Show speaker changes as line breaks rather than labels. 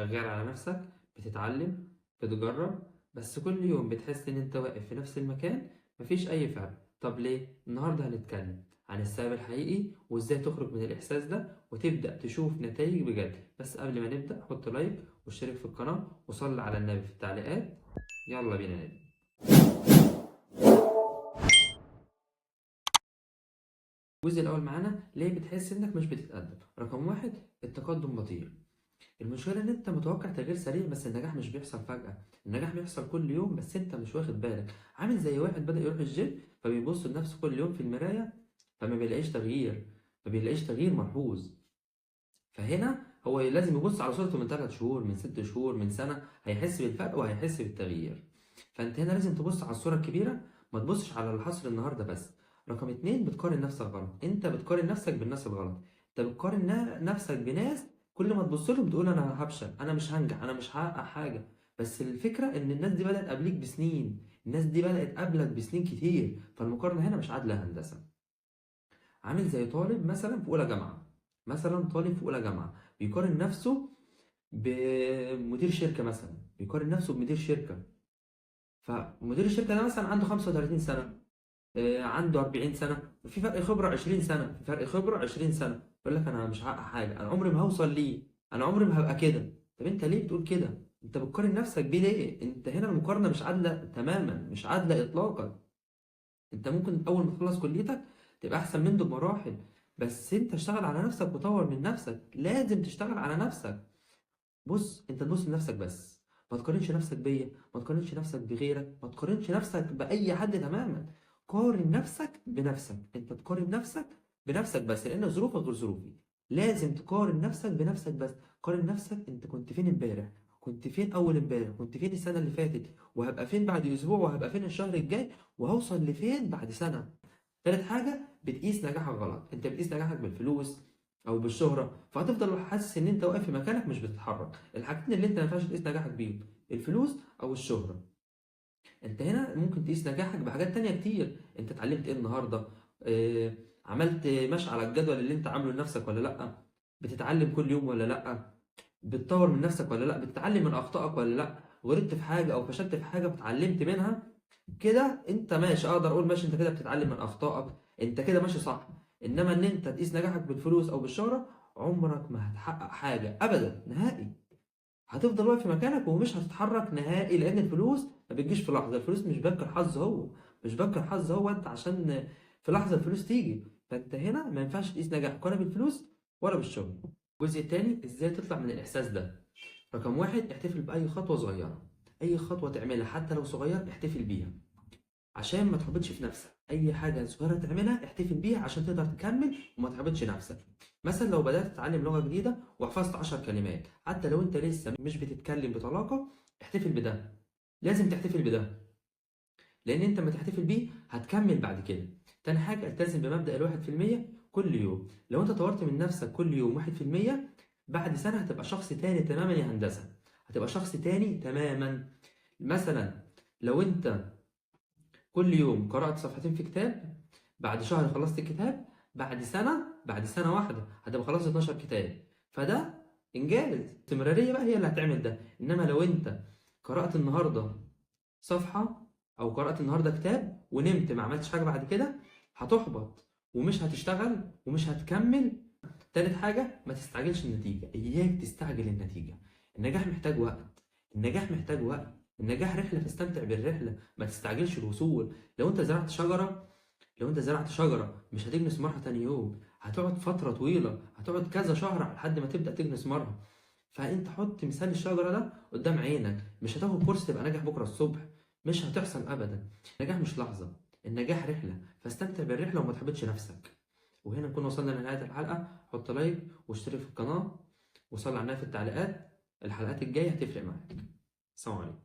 شغال على نفسك، بتتعلم، بتجرب، بس كل يوم بتحس ان انت واقف في نفس المكان، مفيش اي فرق. طب ليه؟ النهارده هنتكلم عن السبب الحقيقي وازاي تخرج من الاحساس ده وتبدأ تشوف نتائج بجد. بس قبل ما نبدأ حط لايك واشترك في القناة وصلي على النبي في التعليقات. يلا بينا نبدأ. الجزء الاول معانا ليه بتحس انك مش بتتقدم. رقم واحد، التقدم بطيء. المشكلة إن أنت متوقع تغيير سريع، بس النجاح مش بيحصل فجأة، النجاح بيحصل كل يوم بس أنت مش واخد بالك. عامل زي واحد بدأ يروح الجيم فبيبص لنفسه كل يوم في المراية فما بيلاقيش تغيير، ما بيلاقيش تغيير ملحوظ. فهنا هو لازم يبص على صورته من 3 شهور، من 6 شهور، من سنة، هيحس بالفرق وهيحس بالتغيير. فأنت هنا لازم تبص على الصورة الكبيرة، ما تبصش على اللي حصل النهاردة بس. رقم اتنين، بتقارن نفسك غلط. أنت بتقارن نفسك بالناس الغلط. أنت بتقارن نفسك بناس كل ما تبص لهم تقول أنا هفشل، أنا مش هنجح، أنا مش هحقق حاجة. بس الفكرة إن الناس دي بدأت قبليك بسنين، الناس دي بدأت قبلك بسنين كتير، فالمقارنة هنا مش عادلة هندسة. عامل زي طالب مثلا في اولى جامعه، مثلا طالب في اولى جامعه بيقارن نفسه بمدير شركه، مثلا بيقارن نفسه بمدير شركه. فمدير الشركه ده مثلا عنده 35 سنه، عنده 40 سنه، في فرق خبره 20 سنه، في فرق خبره 20 سنه. يقول لك انا مش هحقق حاجه، انا عمري ما هوصل ليه، انا عمري ما هبقى كده. طب انت ليه بتقول كده؟ انت بتقارن نفسك بيه ليه؟ انت هنا المقارنه مش عادله تماما، مش عادله اطلاقا. انت ممكن اول ما تخلص كليتك تبقى احسن منه بمراحل، بس انت اشتغل على نفسك وطور من نفسك، لازم تشتغل على نفسك. بص، انت تبص لنفسك بس، ما تقارنش نفسك بيا، ما تقارنش نفسك بغيرك، ما تقارنش نفسك باي حد تماما. قارن نفسك بنفسك، انت تقارن نفسك بنفسك بس، لان ظروفك غير ظروفي. لازم تقارن نفسك بنفسك بس. قارن نفسك انت كنت فين امبارح، كنت فين اول امبارح، كنت فين السنه اللي فاتت، وهبقى فين بعد اسبوع، وهبقى فين الشهر الجاي، وهوصل لفين بعد سنه. تالت حاجة، بتقيس نجاحك غلط. انت بتقيس نجاحك بالفلوس او بالشهرة، فهتفضل حاسس ان انت واقف في مكانك مش بتتحرك. الحاجتين اللي انت ما ينفعش تقيس نجاحك بيهم، الفلوس او الشهرة. انت هنا ممكن تقيس نجاحك بحاجات تانية كتير. انت اتعلمت ايه النهاردة؟ اه، عملت ماشي على الجدول اللي انت عامله لنفسك ولا لا؟ بتتعلم كل يوم ولا لا؟ بتطور من نفسك ولا لا؟ بتتعلم من اخطائك ولا لا؟ غلطت في حاجة او فشلت في حاجة اتعلمت منها؟ كده انت ماشي، اقدر اقول ماشي، انت كده بتتعلم من اخطائك، انت كده ماشي صح. انما ان انت تقيس نجاحك بالفلوس او بالشهرة، عمرك ما هتحقق حاجة ابدا نهائي. هتفضل واقف في مكانك ومش هتتحرك نهائي، لان الفلوس ما بتجيش في لحظة. الفلوس مش بنك الحظ، هو مش بنك الحظ، هو انت عشان في لحظة الفلوس تيجي. فانت هنا ما ينفعش تقيس نجاحك ولا بالفلوس ولا بالشغل. الجزء التاني، ازاي تطلع من الاحساس ده. رقم واحد، احتفل باي خطوة صغيرة. اي خطوة تعملها حتى لو صغير احتفل بيها، عشان ما تحبطش في نفسك. اي حاجه صغيره تعملها احتفل بيها عشان تقدر تكمل وما تحبطش نفسك. مثلا لو بدات تتعلم لغه جديده وحفظت 10 كلمات، حتى لو انت لسه مش بتتكلم بطلاقه، احتفل بده. لازم تحتفل بده، لان انت لما تحتفل بيه هتكمل بعد كده. تاني حاجه، التزم بمبدأ ال1% كل يوم. لو انت طورت من نفسك كل يوم 1%، بعد سنه هتبقى شخص تاني تماما يا هندسه، هتبقى شخص تاني تماما. مثلا لو انت كل يوم قرأت صفحتين في كتاب، بعد شهر خلصت الكتاب، بعد سنة واحدة هتبقى خلصت 12 كتاب. فده إنجاز. استمرارية بقى هي اللي هتعمل ده. إنما لو أنت قرأت النهاردة صفحة أو قرأت النهاردة كتاب ونمت ما عملتش حاجة بعد كده، هتحبط ومش هتشتغل ومش هتكمل. تالت حاجة، ما تستعجلش النتيجة، إياك تستعجل النتيجة. النجاح محتاج وقت، النجاح محتاج وقت، النجاح رحلة، فاستمتع بالرحلة، ما تستعجلش الوصول. لو انت زرعت شجرة مش هتجني ثمارها تاني يوم، هتقعد فترة طويلة، هتقعد كذا شهر لحد ما تبدأ تجني ثمارها. فانت حط مثال الشجرة ده قدام عينك، مش هتاخد كورس تبقى ناجح بكرة الصبح، مش هتحصل ابدا. النجاح مش لحظة، النجاح رحلة، فاستمتع بالرحلة وما تحبطش نفسك. وهنا نكون وصلنا لنهاية الحلقة. حط لايك واشترك في القناة وصل على النبي في التعليقات. الحلقات الجاية هتفرق معاك. السلام عليكم.